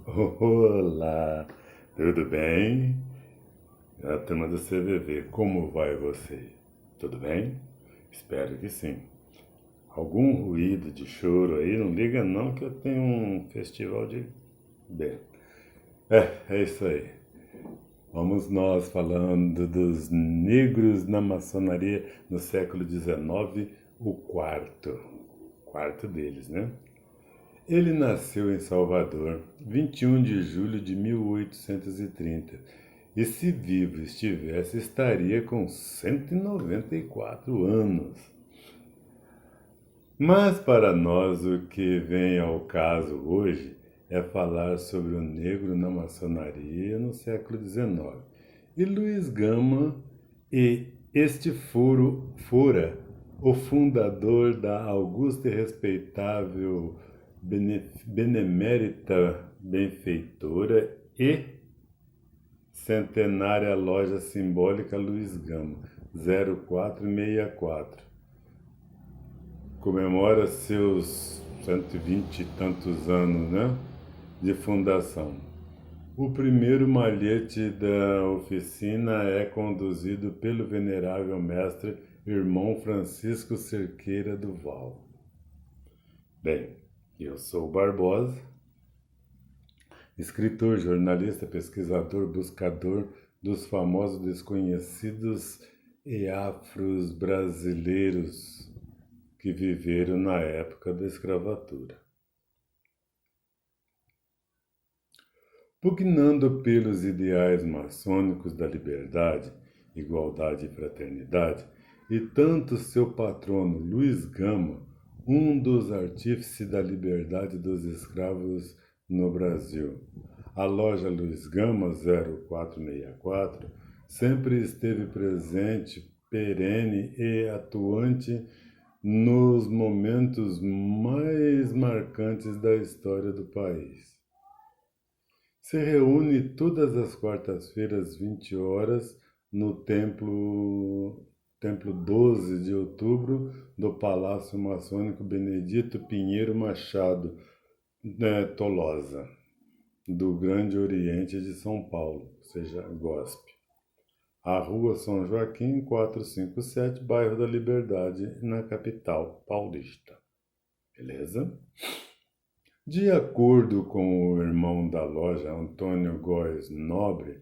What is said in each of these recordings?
Olá, tudo bem? A turma do CVV, como vai você? Tudo bem? Espero que sim. Algum ruído de choro aí? Não liga não que eu tenho um festival de... Bem, é isso aí. Vamos nós falando dos negros na maçonaria no século XIX, o quarto deles, né? Ele nasceu em Salvador, 21 de julho de 1830, e se vivo estivesse, estaria com 194 anos. Mas para nós o que vem ao caso hoje é falar sobre o negro na maçonaria no século XIX. E Luiz Gama, e este fora o fundador da augusta e respeitável benemérita benfeitora e centenária loja simbólica Luiz Gama, 0464. Comemora seus 120 e tantos anos, né, de fundação. O primeiro malhete da oficina é conduzido pelo venerável mestre irmão Francisco Cerqueira do Val. Bem, eu sou Barbosa, escritor, jornalista, pesquisador, buscador dos famosos desconhecidos e afros brasileiros que viveram na época da escravatura. Pugnando pelos ideais maçônicos da liberdade, igualdade e fraternidade, e tanto seu patrono Luiz Gama, um dos artífices da liberdade dos escravos no Brasil. A loja Luiz Gama 0464 sempre esteve presente, perene e atuante nos momentos mais marcantes da história do país. Se reúne todas as quartas-feiras, 20 horas, no Templo 12 de Outubro do Palácio Maçônico Benedito Pinheiro Machado, Tolosa, do Grande Oriente de São Paulo, ou seja, GOSP. A Rua São Joaquim, 457, bairro da Liberdade, na capital paulista. Beleza? De acordo com o irmão da loja, Antônio Góes Nobre,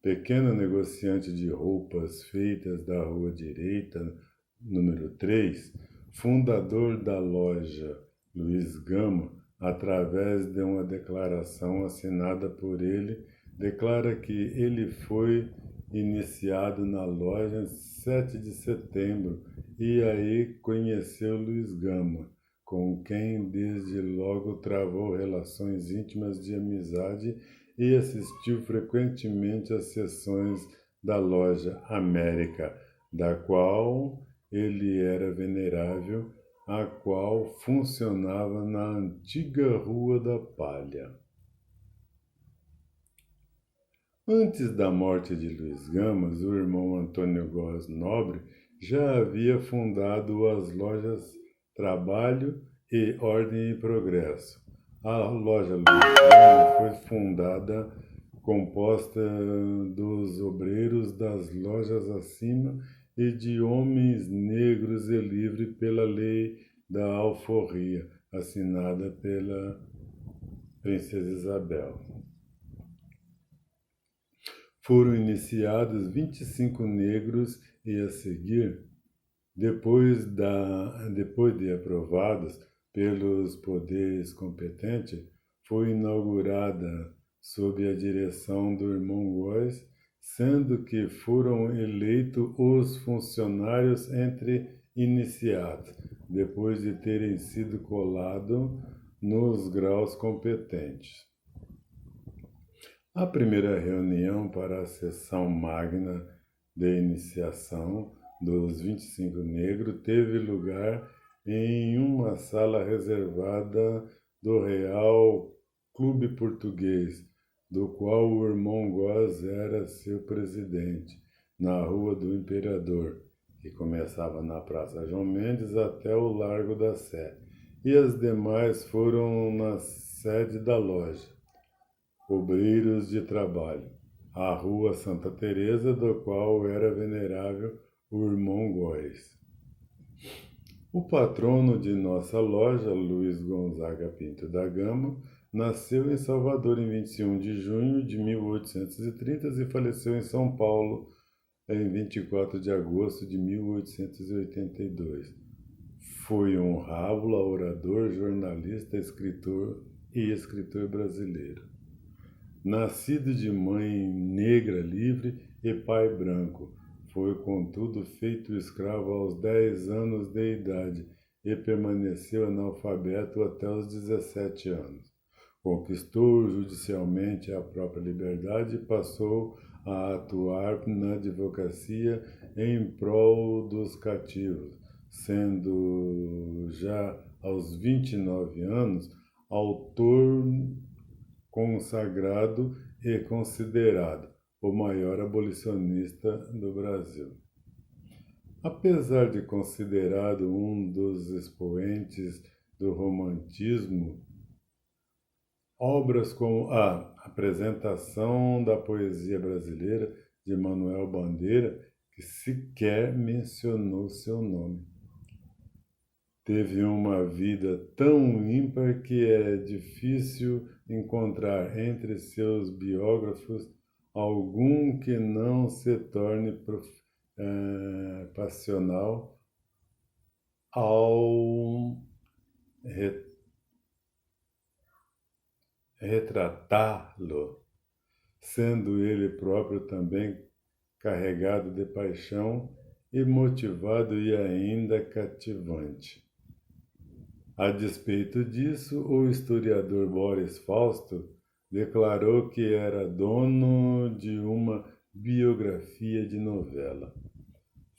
pequeno negociante de roupas feitas da Rua Direita, número 3, fundador da loja Luiz Gama, através de uma declaração assinada por ele, declara que ele foi iniciado na loja em 7 de setembro e aí conheceu Luiz Gama, com quem desde logo travou relações íntimas de amizade e assistiu frequentemente às sessões da loja América, da qual ele era venerável, a qual funcionava na antiga Rua da Palha. Antes da morte de Luiz Gamas, o irmão Antônio Góes Nobre já havia fundado as lojas Trabalho e Ordem e Progresso. A loja Luiz Gama foi fundada composta dos obreiros das lojas acima e de homens negros e livres pela lei da alforria, assinada pela Princesa Isabel. Foram iniciados 25 negros e a seguir, depois de aprovados pelos poderes competentes, foi inaugurada sob a direção do irmão Góes, sendo que foram eleitos os funcionários entre iniciados, depois de terem sido colados nos graus competentes. A primeira reunião para a sessão magna de iniciação dos 25 negros teve lugar em uma sala reservada do Real Clube Português, do qual o irmão Góes era seu presidente, na Rua do Imperador, que começava na Praça João Mendes até o Largo da Sé, e as demais foram na sede da loja. obreiros de trabalho, a Rua Santa Teresa, do qual era venerável o irmão Góes. O patrono de nossa loja, Luiz Gonzaga Pinto da Gama, nasceu em Salvador em 21 de junho de 1830 e faleceu em São Paulo em 24 de agosto de 1882. Foi um rábula, orador, jornalista, escritor e escritor brasileiro. Nascido de mãe negra livre e pai branco, foi, contudo, feito escravo aos 10 anos de idade e permaneceu analfabeto até os 17 anos. Conquistou judicialmente a própria liberdade e passou a atuar na advocacia em prol dos cativos, sendo já aos 29 anos autor consagrado e considerado o maior abolicionista do Brasil. Apesar de considerado um dos expoentes do romantismo, obras como A Apresentação da Poesia Brasileira, de Manuel Bandeira, que sequer mencionou seu nome. Teve uma vida tão ímpar que é difícil encontrar entre seus biógrafos algum que não se torne passional ao retratá-lo, sendo ele próprio também carregado de paixão e motivado e ainda cativante. A despeito disso, o historiador Boris Fausto declarou que era dono de uma biografia de novela.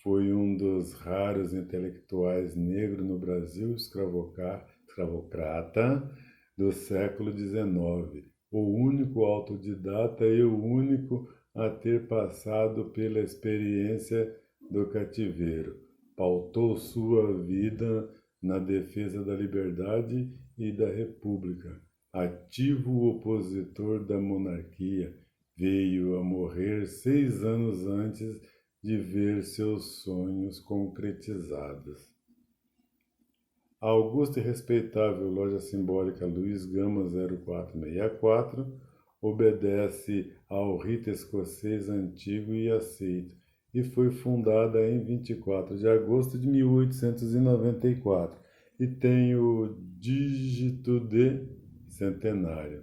Foi um dos raros intelectuais negros no Brasil escravocrata do século XIX, o único autodidata e o único a ter passado pela experiência do cativeiro. Pautou sua vida na defesa da liberdade e da república. Ativo opositor da monarquia, veio a morrer 6 anos antes de ver seus sonhos concretizados. A augusta e respeitável loja simbólica Luiz Gama 0464 obedece ao rito escocês antigo e aceito, e foi fundada em 24 de agosto de 1894 e tem o dígito de centenário.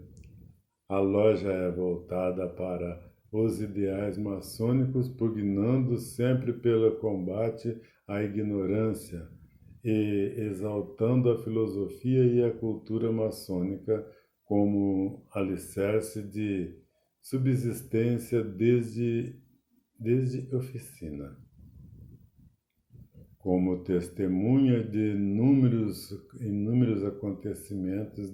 A loja é voltada para os ideais maçônicos, pugnando sempre pelo combate à ignorância e exaltando a filosofia e a cultura maçônica como alicerce de subsistência desde oficina. Como testemunha de inúmeros acontecimentos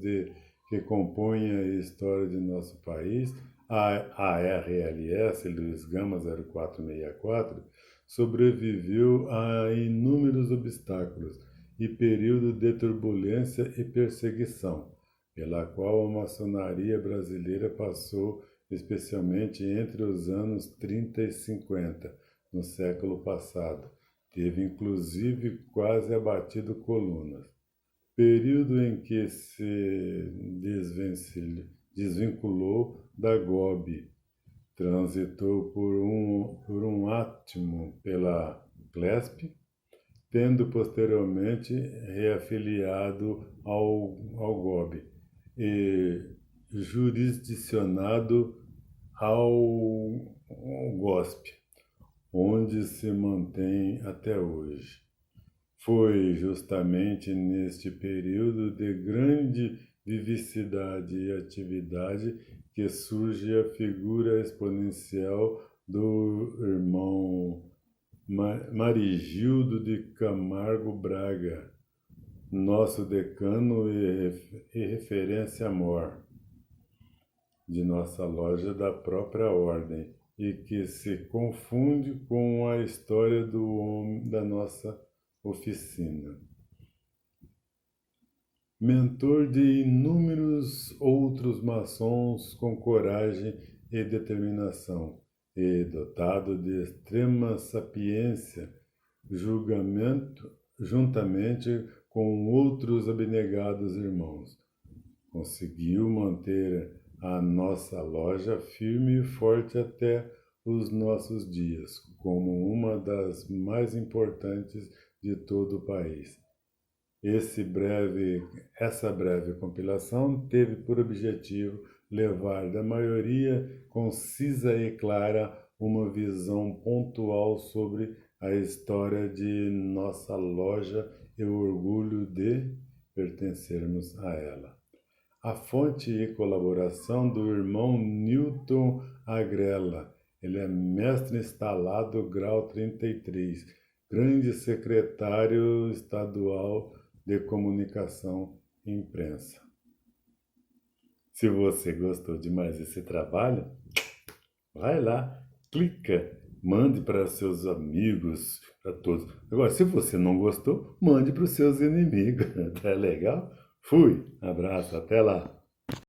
que compõem a história de nosso país, a ARLS, Luiz Gama 0464, sobreviveu a inúmeros obstáculos e período de turbulência e perseguição, pela qual a maçonaria brasileira passou, especialmente entre os anos 30 e 50, no século passado. Teve inclusive quase abatido colunas. Período em que se desvinculou da GOB, transitou por um átimo pela CLESP, tendo posteriormente reafiliado ao GOB e jurisdicionado ao GOSP, onde se mantém até hoje. Foi justamente neste período de grande vivacidade e atividade que surge a figura exponencial do irmão Marigildo de Camargo Braga, nosso decano e referência mor de nossa loja da própria ordem, e que se confunde com a história do homem da nossa oficina. mentor de inúmeros outros maçons com coragem e determinação, e dotado de extrema sapiência, julgamento, juntamente com outros abnegados irmãos. Conseguiu manter a nossa loja firme e forte até os nossos dias, como uma das mais importantes de todo o país. Essa breve compilação teve por objetivo levar da maioria concisa e clara uma visão pontual sobre a história de nossa loja e o orgulho de pertencermos a ela. A fonte e colaboração do irmão Newton Agrela. Ele é mestre instalado grau 33, grande secretário estadual de comunicação e imprensa. Se você gostou de mais esse trabalho, vai lá, clica, mande para seus amigos, para todos. Agora, se você não gostou, mande para os seus inimigos. Tá legal? Fui, abraço, até lá.